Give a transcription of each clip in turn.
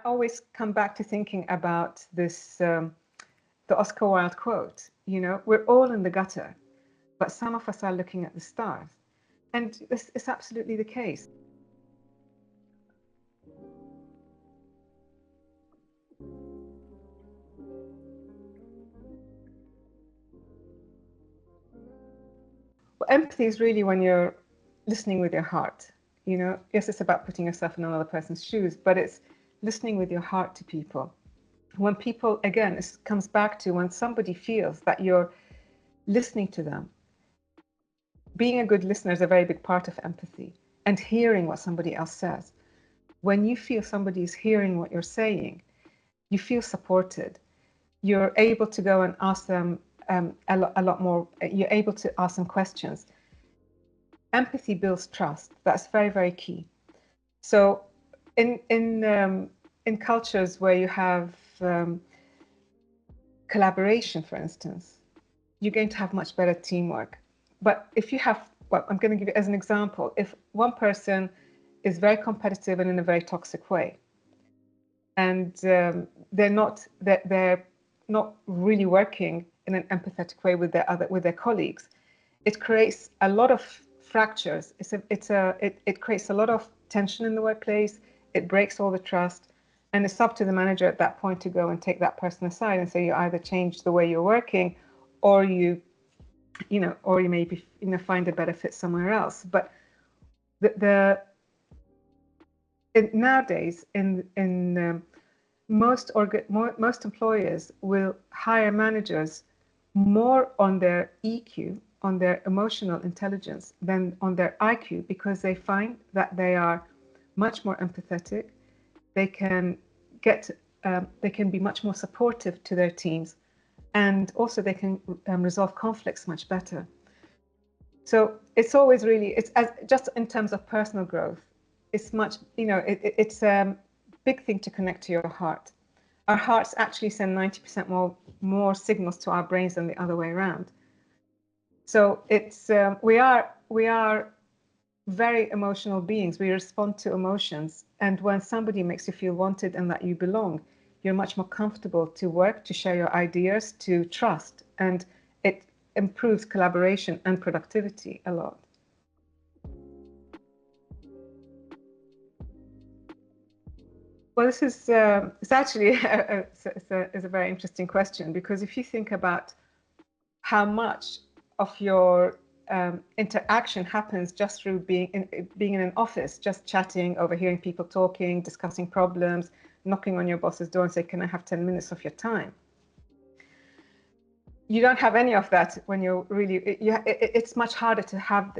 always come back to thinking about this, the Oscar Wilde quote, we're all in the gutter, but some of us are looking at the stars. And this is absolutely the case. Well, empathy is really when you're listening with your heart. Yes, it's about putting yourself in another person's shoes, but it's listening with your heart to people. When people, again, it comes back to when somebody feels that you're listening to them. Being a good listener is a very big part of empathy, and hearing what somebody else says. When you feel somebody is hearing what you're saying, you feel supported. You're able to go and ask them a lot more. You're able to ask them questions. Empathy builds trust. That's very, very key. So in cultures where you have collaboration, for instance, you're going to have much better teamwork. But if you have, well, I'm going to give you as an example, if one person is very competitive and in a very toxic way, and they're not really working in an empathetic way with their colleagues, it creates a lot of fractures. It creates a lot of tension in the workplace. It breaks all the trust, and it's up to the manager at that point to go and take that person aside and say, you either change the way you're working, or you maybe find a better fit somewhere else. But nowadays, most employers will hire managers more on their EQ, on their emotional intelligence, than on their IQ, because they find that they are much more empathetic. They can be much more supportive to their teams, and also they can resolve conflicts much better. So it's always really, just in terms of personal growth, it's much, it's a big thing to connect to your heart. Our hearts actually send 90% more signals to our brains than the other way around. So it's we are very emotional beings. We respond to emotions, and when somebody makes you feel wanted and that you belong, you're much more comfortable to work, to share your ideas, to trust, and it improves collaboration and productivity a lot. Well, this is it's actually a very interesting question, because if you think about how much of your interaction happens just through being in an office, just chatting, overhearing people talking, discussing problems, knocking on your boss's door and say, can I have 10 minutes of your time? You don't have any of that when you're really, it's much harder to have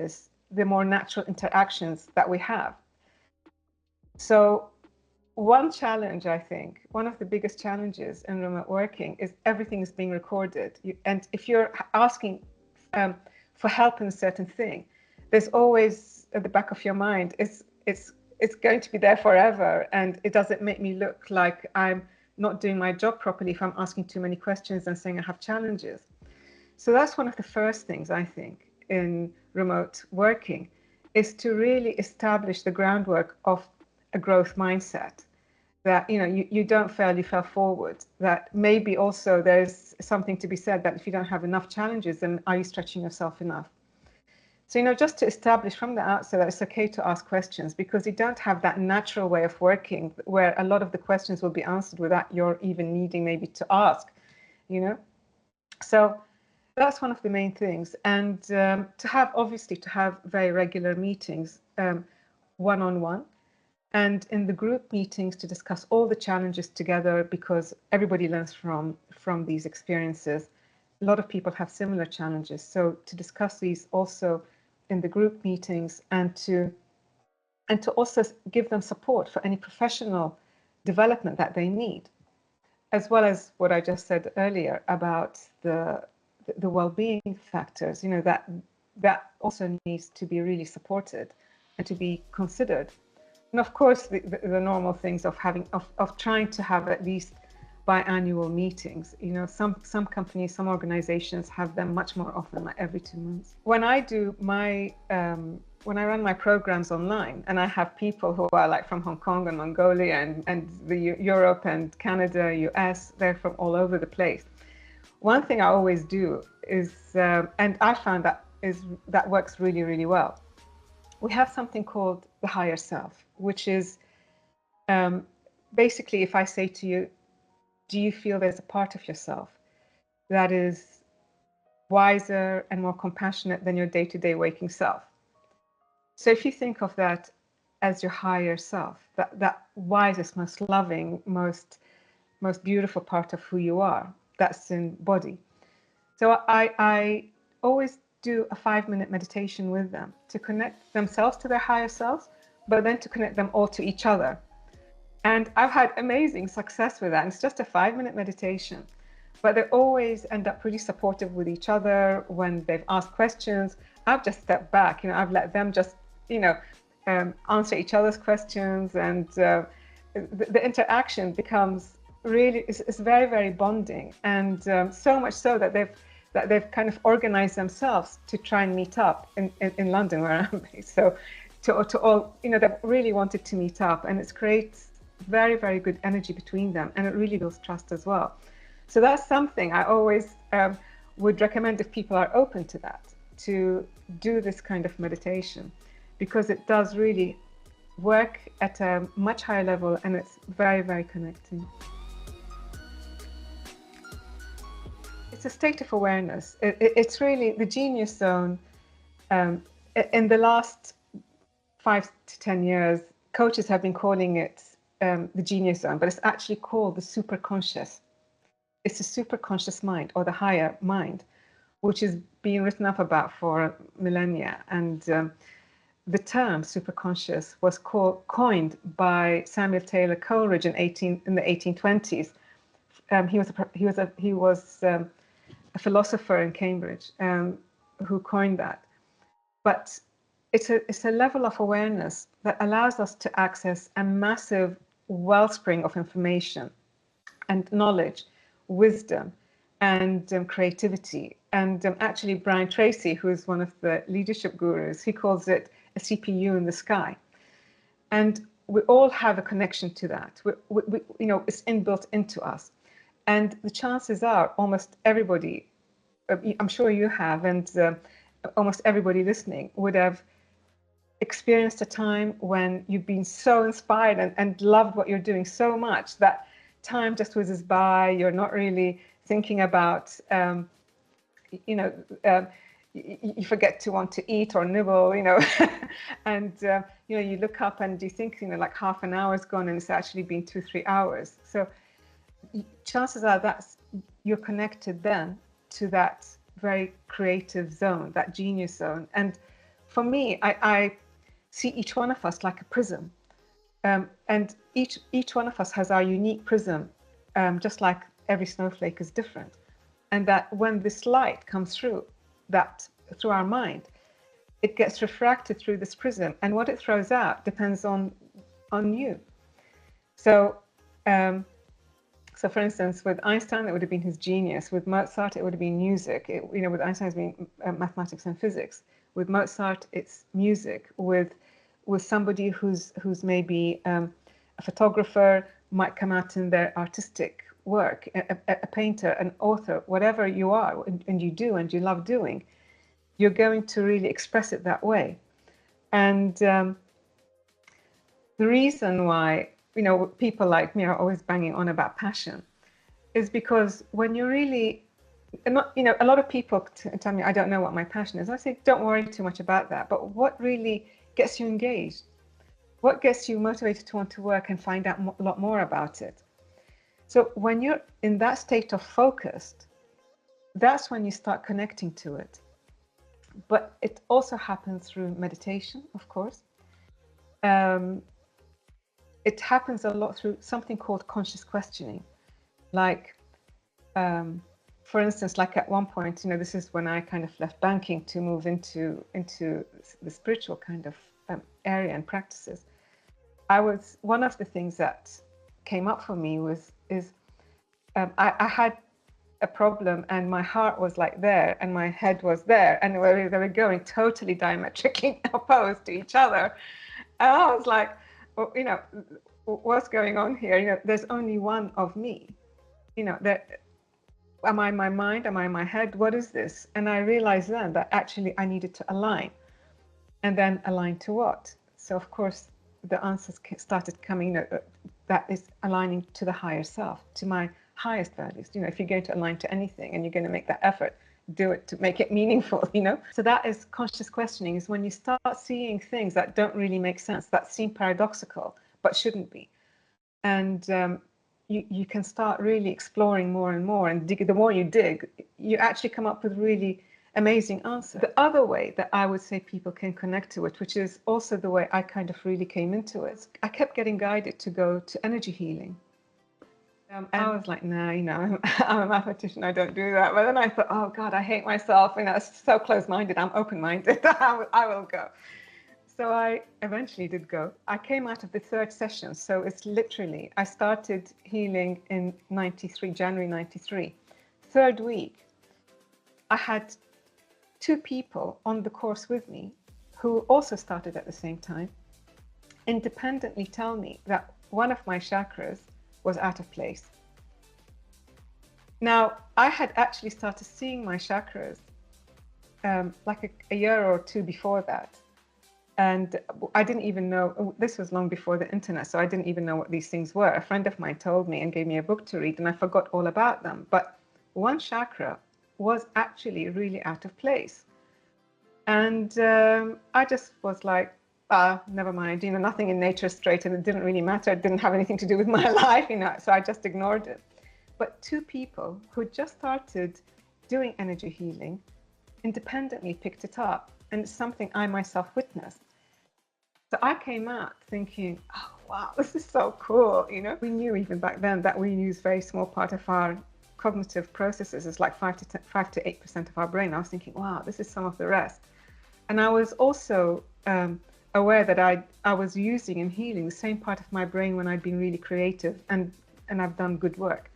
the more natural interactions that we have. So one challenge, I think, one of the biggest challenges in remote working is everything is being recorded. And if you're asking for help in a certain thing, there's always at the back of your mind, it's going to be there forever, and it doesn't make me look like I'm not doing my job properly if I'm asking too many questions and saying I have challenges. So that's one of the first things, I think, in remote working, is to really establish the groundwork of a growth mindset, that you don't fail, you fail forward. That maybe also there's something to be said that if you don't have enough challenges, then are you stretching yourself enough? So just to establish from the outset that it's okay to ask questions, because you don't have that natural way of working where a lot of the questions will be answered without you're even needing maybe to ask. So that's one of the main things. And to have very regular meetings, one-on-one, and in the group meetings to discuss all the challenges together, because everybody learns from these experiences. A lot of people have similar challenges. So to discuss these also in the group meetings, and to also give them support for any professional development that they need, as well as what I just said earlier about the well-being factors, that also needs to be really supported and to be considered. And of course, the normal things of trying to have at least biannual meetings. Some companies, some organizations have them much more often, like every 2 months. When I do my when I run my programs online, and I have people who are like from Hong Kong and Mongolia and Europe and Canada, US, they're from all over the place. One thing I always do is, and I found that works really, really well. We have something called the higher self, which is basically if I say to you, do you feel there's a part of yourself that is wiser and more compassionate than your day-to-day waking self? So if you think of that as your higher self, that wisest, most loving, most beautiful part of who you are, that's in body. So I always do a 5-minute meditation with them to connect themselves to their higher selves, but then to connect them all to each other. And I've had amazing success with that. And it's just a 5-minute meditation, but they always end up pretty supportive with each other. When they've asked questions, I've just stepped back. I've let them just, answer each other's questions, and the interaction becomes really is very, very bonding, and so much so that they've kind of organized themselves to try and meet up in London, where I'm based. So to all, they've really wanted to meet up, and it creates very, very good energy between them, and it really builds trust as well. So that's something I always would recommend if people are open to that, to do this kind of meditation, because it does really work at a much higher level, and it's very, very connecting. It's a state of awareness. It's really the genius zone. In the last 5 to 10 years, coaches have been calling it the genius zone, but it's actually called the superconscious. It's a superconscious mind, or the higher mind, which is being written up about for millennia. And the term superconscious was coined by Samuel Taylor Coleridge in the 1820s. He was a philosopher in Cambridge who coined that. But it's a level of awareness that allows us to access a massive wellspring of information and knowledge, wisdom, and creativity. And actually, Brian Tracy, who is one of the leadership gurus, he calls it a CPU in the sky. And we all have a connection to that. It's inbuilt into us. And the chances are almost everybody, I'm sure you have, and almost everybody listening would have experienced a time when you've been so inspired and loved what you're doing so much that time just whizzes by. You're not really thinking about, you forget to want to eat or nibble, and you look up and you think, like half an hour's gone, and it's actually been 2-3 hours. So chances are that you're connected then to that very creative zone, that genius zone. And for me, I see each one of us like a prism, and each one of us has our unique prism, just like every snowflake is different. And that when this light comes through our mind, it gets refracted through this prism, and what it throws out depends on you. So for instance, with Einstein, it would have been his genius. With Mozart, it would have been music. With Einstein, it's been mathematics and physics. With Mozart, it's music. With somebody who's maybe a photographer, might come out in their artistic work, a painter, an author, whatever you are, and you do, and you love doing, you're going to really express it that way. And the reason why people like me are always banging on about passion is because when you really, a lot of people tell me, I don't know what my passion is. I say, don't worry too much about that. But what really gets you engaged? What gets you motivated to want to work and find out a lot more about it? So when you're in that state of focused, that's when you start connecting to it. But it also happens through meditation, of course. It happens a lot through something called conscious questioning. Like, for instance, like at one point, this is when I kind of left banking to move into the spiritual kind of area and practices. One of the things that came up for me is I had a problem and my heart was like there and my head was there, and they were going totally diametrically opposed to each other. And I was like, well, you know, what's going on here? You know, there's only one of me. You know, am I my mind? Am I my head? What is this? And I realized then that actually I needed to align. And then align to what? So of course, the answers started coming, you know, that is aligning to the higher self, to my highest values. You know, if you're going to align to anything and you're going to make that effort, do it to make it meaningful, you know? So that is conscious questioning, is when you start seeing things that don't really make sense, that seem paradoxical, but shouldn't be. And you can start really exploring more and more, and the more you dig, you actually come up with really amazing answers. The other way that I would say people can connect to it, which is also the way I kind of really came into it, I kept getting guided to go to energy healing. I was like, nah, you know, I'm a mathematician, I don't do that. But then I thought, oh God, I hate myself. You know, it's so close-minded. I'm open-minded. I will go. So I eventually did go. I came out of the third session. So it's literally, I started healing in 93, January 93. Third week, I had 2 people on the course with me who also started at the same time, independently tell me that one of my chakras was out of place. Now, I had actually started seeing my chakras like a year or 2 before that. And I didn't even know, this was long before the internet, so I didn't even know what these things were. A friend of mine told me and gave me a book to read, and I forgot all about them. But one chakra was actually really out of place. And I just was like, never mind, you know, nothing in nature is straight, and it didn't really matter. It didn't have anything to do with my life, you know, so I just ignored it. But 2 people who just started doing energy healing independently picked it up, and it's something I myself witnessed. So I came out thinking, oh, wow, this is so cool, you know. We knew even back then that we use very small part of our cognitive processes. It's like 5 to 8% of our brain. I was thinking, wow, this is some of the rest. And I was also aware that I was using and healing the same part of my brain when I'd been really creative and I've done good work.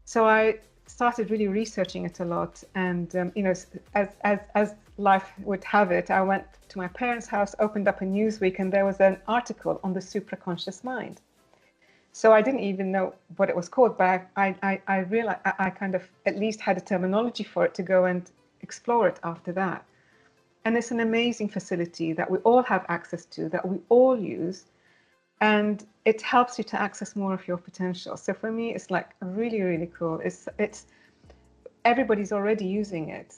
So I started really researching it a lot. And, you know, as life would have it, I went to my parents' house, opened up a Newsweek, and there was an article on the supraconscious mind. So I didn't even know what it was called, but I realized I kind of at least had a terminology for it to go and explore it after that. And it's an amazing facility that we all have access to, that we all use, and it helps you to access more of your potential. So for me, it's like really, really cool. It's everybody's already using it,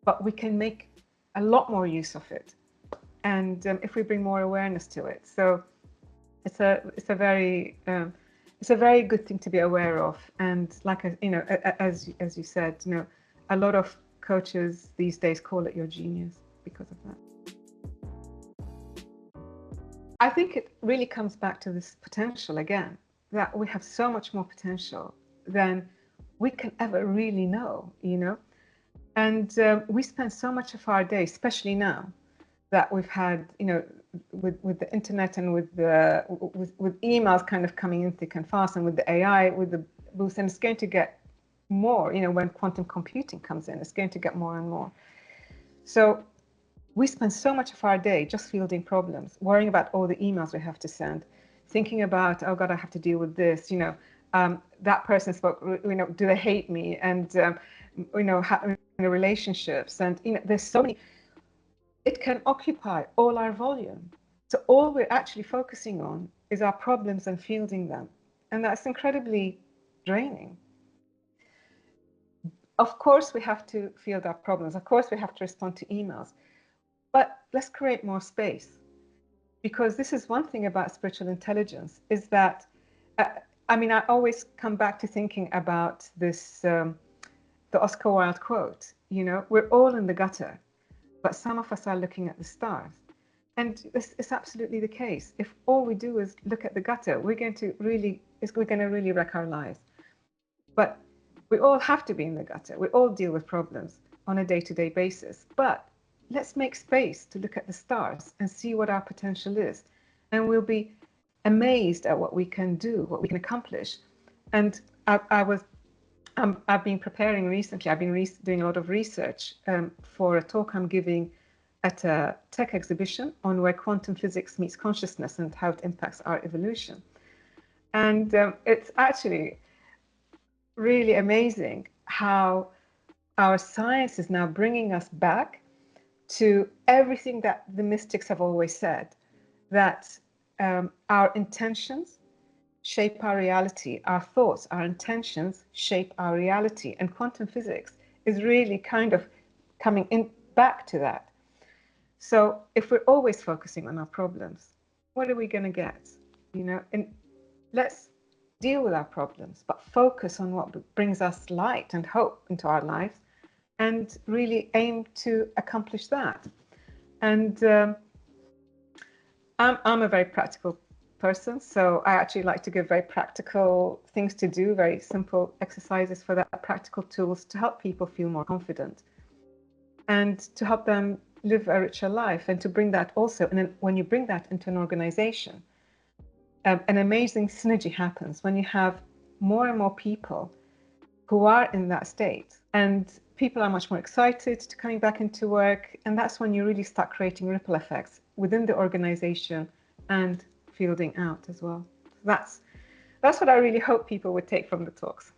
but we can make a lot more use of it, and if we bring more awareness to it. So it's a very good thing to be aware of. And like, you know, as you said, you know, a lot of coaches these days call it your genius because of that. I think it really comes back to this potential again, that we have so much more potential than we can ever really know, you know. And we spend so much of our day, especially now that we've had, you know, with the internet and with emails kind of coming in thick and fast, and with the AI, with the boost, and it's going to get more, you know, when quantum computing comes in, it's going to get more and more. So we spend so much of our day just fielding problems, worrying about all the emails we have to send, thinking about, oh God, I have to deal with this, you know, that person spoke, you know, do they hate me? And, you know, relationships, and, you know, there's so many. It can occupy all our volume. So all we're actually focusing on is our problems and fielding them. And that's incredibly draining. Of course, we have to field our problems. Of course, we have to respond to emails. But let's create more space. Because this is one thing about spiritual intelligence, is that, I mean, I always come back to thinking about this, the Oscar Wilde quote, you know, we're all in the gutter, but some of us are looking at the stars. And this is absolutely the case. If all we do is look at the gutter, we're going to really wreck our lives. But we all have to be in the gutter. We all deal with problems on a day-to-day basis. But let's make space to look at the stars and see what our potential is. And we'll be amazed at what we can do, what we can accomplish. And I I've been preparing recently. I've been doing a lot of research for a talk I'm giving at a tech exhibition on where quantum physics meets consciousness and how it impacts our evolution. And it's actually really amazing how our science is now bringing us back to everything that the mystics have always said, that our intentions shape our reality, our thoughts, our intentions shape our reality. And quantum physics is really kind of coming in back to that. So if we're always focusing on our problems, what are we going to get? You know, and let's deal with our problems, but focus on what brings us light and hope into our lives and really aim to accomplish that. And I'm a very practical person, so I actually like to give very practical things to do, very simple exercises for that, practical tools to help people feel more confident and to help them live a richer life, and to bring that also. And then when you bring that into an organization, an amazing synergy happens when you have more and more people who are in that state, and people are much more excited to coming back into work. And that's when you really start creating ripple effects within the organization and fielding out as well. That's what I really hope people would take from the talks.